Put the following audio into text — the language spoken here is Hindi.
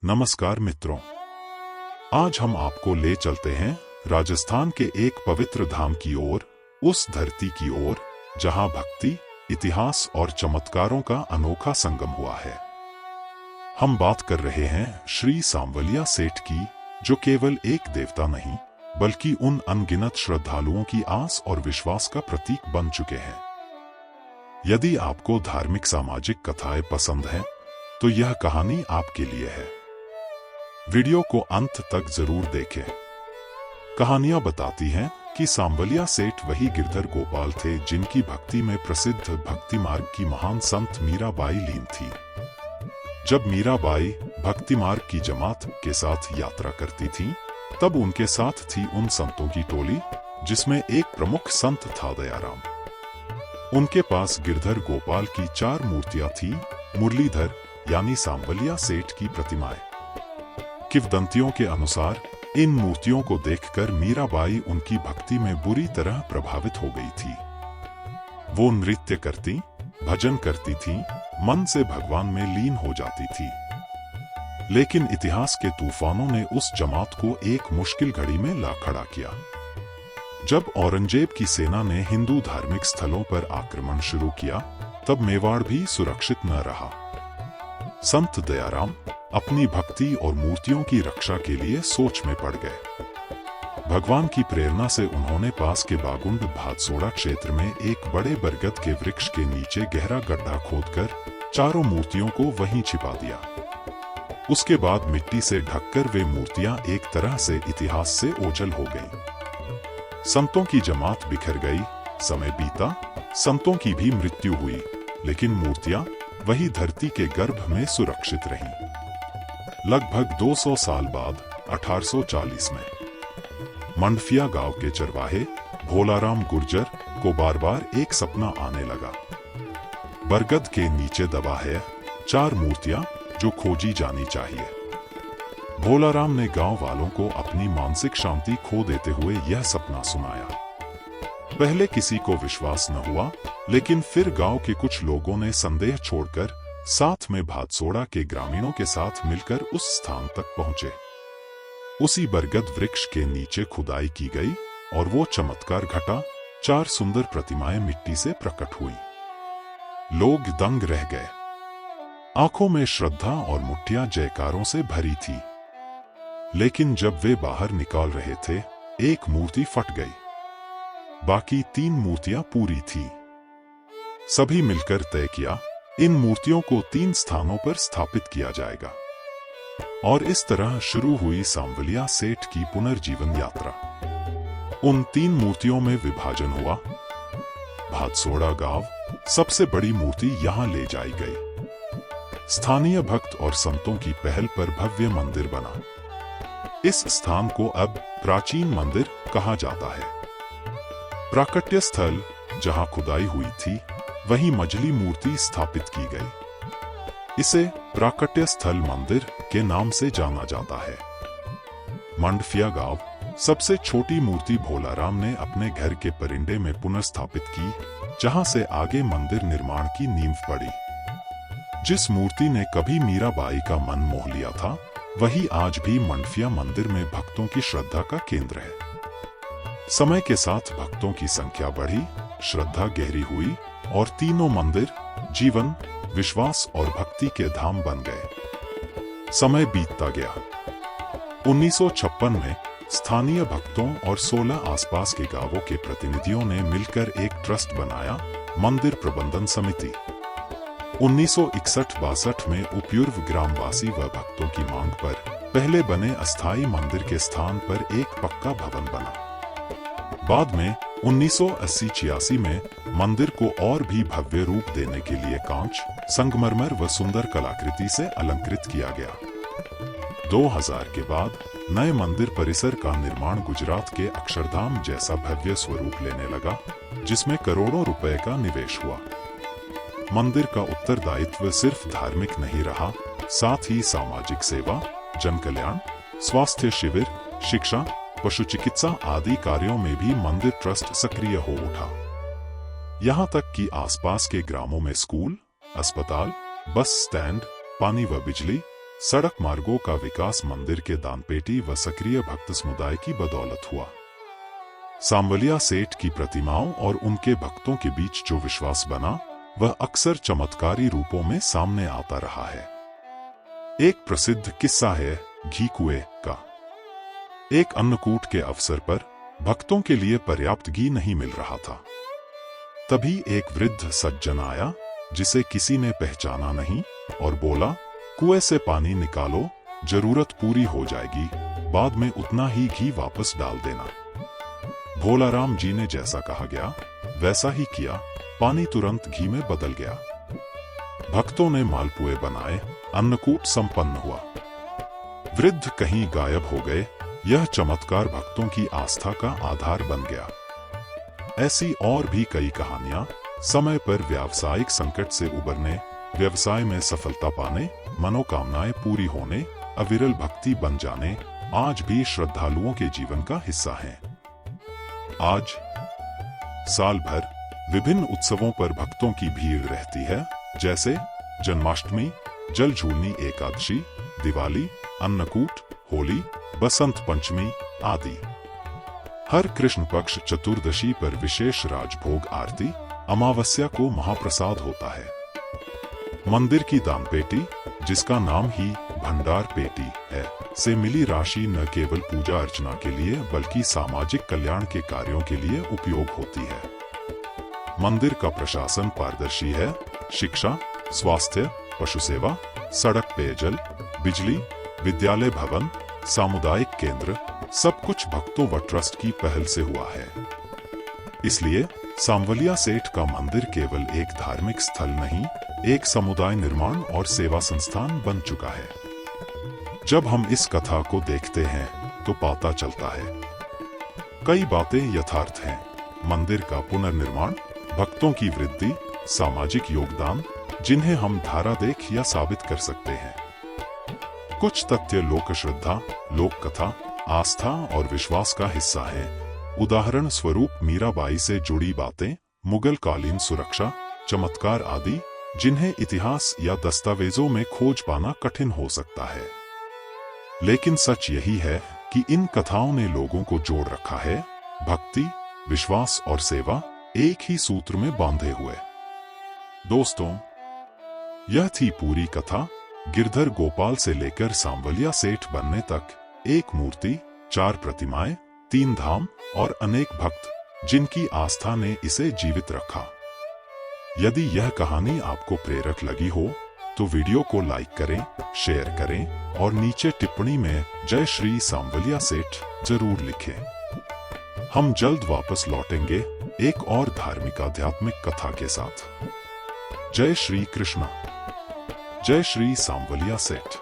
नमस्कार मित्रों, आज हम आपको ले चलते हैं राजस्थान के एक पवित्र धाम की ओर, उस धरती की ओर जहां भक्ति, इतिहास और चमत्कारों का अनोखा संगम हुआ है। हम बात कर रहे हैं श्री सांवलिया सेठ की, जो केवल एक देवता नहीं बल्कि उन अनगिनत श्रद्धालुओं की आस और विश्वास का प्रतीक बन चुके हैं। यदि आपको धार्मिक सामाजिक कथाएं पसंद हैं, तो यह कहानी आपके लिए है। वीडियो को अंत तक जरूर देखें। कहानियां बताती हैं कि सांवलिया सेठ वही गिरधर गोपाल थे जिनकी भक्ति में प्रसिद्ध भक्ति मार्ग की महान संत मीराबाई लीन थी। जब मीराबाई भक्ति मार्ग की जमात के साथ यात्रा करती थीं, तब उनके साथ थी उन संतों की टोली जिसमें एक प्रमुख संत था दयाराम। उनके पास गिरधर गोपाल की 4 मूर्तियां थी, मुरलीधर यानी सांवलिया सेठ की प्रतिमाएं। किंवदंतियों के अनुसार इन मूर्तियों को देखकर मीराबाई उनकी भक्ति में बुरी तरह प्रभावित हो गई थी। वो नृत्य करती, भजन करती थीं, मन से भगवान में लीन हो जाती थी। लेकिन इतिहास के तूफानों ने उस जमात को एक मुश्किल घड़ी में ला खड़ा किया। जब औरंगजेब की सेना ने हिंदू धार्मिक स्थलों पर आक्रमण शुरू किया, तब मेवाड़ भी सुरक्षित न रहा। संत दयाराम अपनी भक्ति और मूर्तियों की रक्षा के लिए सोच में पड़ गए। भगवान की प्रेरणा से उन्होंने पास के बागुंड भादसोड़ा क्षेत्र में एक बड़े बरगद के वृक्ष के नीचे गहरा गड्ढा खोदकर चारों मूर्तियों को वहीं छिपा दिया। उसके बाद मिट्टी से ढककर वे मूर्तियां एक तरह से इतिहास से ओझल हो गईं। संतों की जमात बिखर गई, समय बीता, संतों की भी मृत्यु हुई, लेकिन मूर्तियां वही धरती के गर्भ में सुरक्षित रहीं। लगभग 200 साल बाद 1840 में मंडफिया गांव के चरवाहे भोलाराम गुर्जर को बार बार एक सपना आने लगा। बरगद के नीचे दबा है 4 मूर्तियां जो खोजी जानी चाहिए। भोलाराम ने गांव वालों को अपनी मानसिक शांति खो देते हुए यह सपना सुनाया। पहले किसी को विश्वास न हुआ, लेकिन फिर गांव के कुछ लोगों ने संदेह छोड़कर साथ में भादसोड़ा के ग्रामीणों के साथ मिलकर उस स्थान तक पहुंचे। उसी बरगद वृक्ष के नीचे खुदाई की गई और वो चमत्कार घटा। 4 सुंदर प्रतिमाएं मिट्टी से प्रकट हुई। लोग दंग रह गए। आंखों में श्रद्धा और मुट्ठियां जयकारों से भरी थी। लेकिन जब वे बाहर निकाल रहे थे, एक मूर्ति फट गई। बाकी 3 मूर्तियां पूरी थी। सभी मिलकर तय किया, इन मूर्तियों को 3 स्थानों पर स्थापित किया जाएगा। और इस तरह शुरू हुई सांवलिया सेठ की पुनर्जीवन यात्रा। उन 3 मूर्तियों में विभाजन हुआ। भादसोड़ा गांव सबसे बड़ी मूर्ति यहां ले जाई गई। स्थानीय भक्त और संतों की पहल पर भव्य मंदिर बना। इस स्थान को अब प्राचीन मंदिर कहा जाता है। प्राकट्य स्थल जहां खुदाई हुई थी, वहीं मझली मूर्ति स्थापित की गई। इसे प्राकट्य स्थल मंदिर के नाम से जाना जाता है। मंडफिया गांव सबसे छोटी मूर्ति भोलाराम ने अपने घर के परिंडे में पुनर्स्थापित की, जहां से आगे मंदिर निर्माण की नींव पड़ी। जिस मूर्ति ने कभी मीराबाई का मन मोह लिया था, वही आज भी मंडफिया मंदिर में भक्तों की श्रद्धा का केंद्र है। समय के साथ भक्तों की संख्या बढ़ी, श्रद्धा गहरी हुई और तीनों मंदिर जीवन, विश्वास और भक्ति के धाम बन गए। समय बीतता गया। 1956 में स्थानीय भक्तों और 16 आसपास के गांवों के प्रतिनिधियों ने मिलकर एक ट्रस्ट बनाया, मंदिर प्रबंधन समिति। 1961-62 में उपूर्व ग्रामवासी व भक्तों की मांग पर पहले बने अस्थायी मंदिर के स्थान पर एक पक्का भवन बना। बाद में 1980-86 में मंदिर को और भी भव्य रूप देने के लिए कांच, संगमरमर व सुंदर कलाकृति से अलंकृत किया गया। 2000 के बाद नए मंदिर परिसर का निर्माण गुजरात के अक्षरधाम जैसा भव्य स्वरूप लेने लगा, जिसमें करोड़ों रुपए का निवेश हुआ। मंदिर का उत्तरदायित्व सिर्फ धार्मिक नहीं रहा, साथ ही सामाजिक सेवा, जन कल्याण, स्वास्थ्य शिविर, शिक्षा, पशु चिकित्सा आदि कार्यों में भी मंदिर ट्रस्ट सक्रिय हो उठा। यहां तक कि आसपास के ग्रामों में स्कूल, अस्पताल, बस स्टैंड, पानी व बिजली, सड़क मार्गों का विकास मंदिर के दानपेटी व सक्रिय भक्त समुदाय की बदौलत हुआ। सांवलिया सेठ की प्रतिमाओं और उनके भक्तों के बीच जो विश्वास बना वह अक्सर चमत्कारी रूपों में सामने आता रहा है। एक प्रसिद्ध किस्सा है घी कुएं का। एक अन्नकूट के अवसर पर भक्तों के लिए पर्याप्त घी नहीं मिल रहा था। तभी एक वृद्ध सज्जन आया जिसे किसी ने पहचाना नहीं और बोला, कुएं से पानी निकालो, जरूरत पूरी हो जाएगी, बाद में उतना ही घी वापस डाल देना। भोलाराम जी ने जैसा कहा गया वैसा ही किया, पानी तुरंत घी में बदल गया। भक्तों ने मालपुए बनाए, अन्नकूट संपन्न हुआ। वृद्ध कहीं गायब हो गए। यह चमत्कार भक्तों की आस्था का आधार बन गया। ऐसी और भी कई कहानियां समय पर व्यावसायिक संकट से उबरने, व्यवसाय में सफलता पाने, मनोकामनाएं पूरी होने, अविरल भक्ति बन जाने आज भी श्रद्धालुओं के जीवन का हिस्सा हैं। आज साल भर विभिन्न उत्सवों पर भक्तों की भीड़ रहती है, जैसे जन्माष्टमी, जलझूलनी एकादशी, दिवाली, अन्नकूट, होली, बसंत पंचमी आदि। हर कृष्ण पक्ष चतुर्दशी पर विशेष राजभोग आरती, अमावस्या को महाप्रसाद होता है। मंदिर की दानपेटी, जिसका नाम ही भंडार पेटी है, से मिली राशि न केवल पूजा अर्चना के लिए बल्कि सामाजिक कल्याण के कार्यों के लिए उपयोग होती है। मंदिर का प्रशासन पारदर्शी है। शिक्षा, स्वास्थ्य, पशु सेवा, सड़क, पेयजल, बिजली, विद्यालय भवन, सामुदायिक केंद्र सब कुछ भक्तों व ट्रस्ट की पहल से हुआ है। इसलिए सांवलिया सेठ का मंदिर केवल एक धार्मिक स्थल नहीं, एक समुदाय निर्माण और सेवा संस्थान बन चुका है। जब हम इस कथा को देखते हैं तो पता चलता है कई बातें यथार्थ हैं। मंदिर का पुनर्निर्माण, भक्तों की वृद्धि, सामाजिक योगदान जिन्हें हम धारा देख या साबित कर सकते हैं। कुछ तथ्य लोक श्रद्धा, लोक कथा, आस्था और विश्वास का हिस्सा है। उदाहरण स्वरूप मीराबाई से जुड़ी बातें, मुगल कालीन सुरक्षा, चमत्कार आदि जिन्हें इतिहास या दस्तावेजों में खोज पाना कठिन हो सकता है। लेकिन सच यही है कि इन कथाओं ने लोगों को जोड़ रखा है, भक्ति, विश्वास और सेवा एक ही सूत्र में बांधे हुए। दोस्तों, यह थी पूरी कथा। गिरधर गोपाल से लेकर सांवलिया सेठ बनने तक, एक मूर्ति, 4 प्रतिमाएं, 3 धाम और अनेक भक्त जिनकी आस्था ने इसे जीवित रखा। यदि यह कहानी आपको प्रेरक लगी हो तो वीडियो को लाइक करें, शेयर करें और नीचे टिप्पणी में जय श्री सांवलिया सेठ जरूर लिखें। हम जल्द वापस लौटेंगे एक और धार्मिक आध्यात्मिक कथा के साथ। जय श्री कृष्ण। जय श्री सांवलिया सेठ।